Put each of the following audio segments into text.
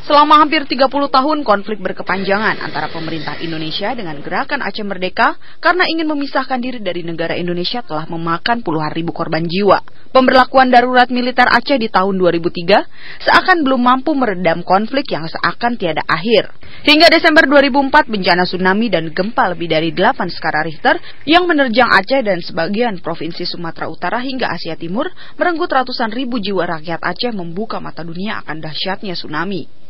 Selama hampir 30 tahun konflik berkepanjangan antara pemerintah Indonesia dengan Gerakan Aceh Merdeka karena ingin memisahkan diri dari negara Indonesia telah memakan puluhan ribu korban jiwa. Pemberlakuan darurat militer Aceh di tahun 2003 seakan belum mampu meredam konflik yang seakan tiada akhir. Hingga Desember 2004, bencana tsunami dan gempa lebih dari 8 skala Richter yang menerjang Aceh dan sebagian provinsi Sumatera Utara hingga Asia Timur merenggut ratusan ribu jiwa rakyat Aceh, membuka mata dunia akan dahsyatnya tsunami.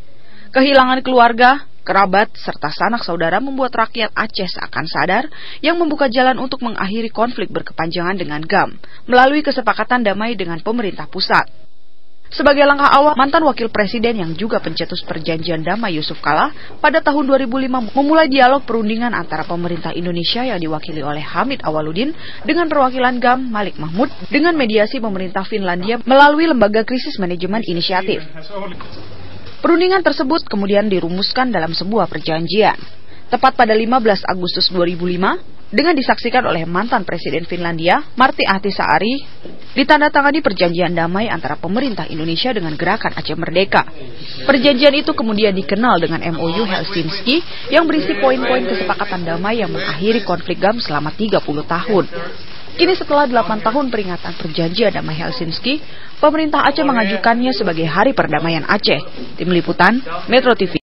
Kehilangan keluarga, kerabat, serta sanak saudara membuat rakyat Aceh seakan sadar yang membuka jalan untuk mengakhiri konflik berkepanjangan dengan GAM melalui kesepakatan damai dengan pemerintah pusat. Sebagai langkah awal, mantan wakil presiden yang juga pencetus perjanjian damai Yusuf Kala pada tahun 2005 memulai dialog perundingan antara pemerintah Indonesia yang diwakili oleh Hamid Awaludin dengan perwakilan GAM Malik Mahmud dengan mediasi pemerintah Finlandia melalui Lembaga Krisis Manajemen Inisiatif. Perundingan tersebut kemudian dirumuskan dalam sebuah perjanjian. Tepat pada 15 Agustus 2005, dengan disaksikan oleh mantan Presiden Finlandia, Martti Ahtisaari, ditandatangani perjanjian damai antara pemerintah Indonesia dengan Gerakan Aceh Merdeka. Perjanjian itu kemudian dikenal dengan MOU Helsinki yang berisi poin-poin kesepakatan damai yang mengakhiri konflik GAM selama 30 tahun. Kini setelah 8 tahun peringatan perjanjian damai Helsinki, pemerintah Aceh mengajukannya sebagai Hari Perdamaian Aceh. Tim Liputan, Metro TV.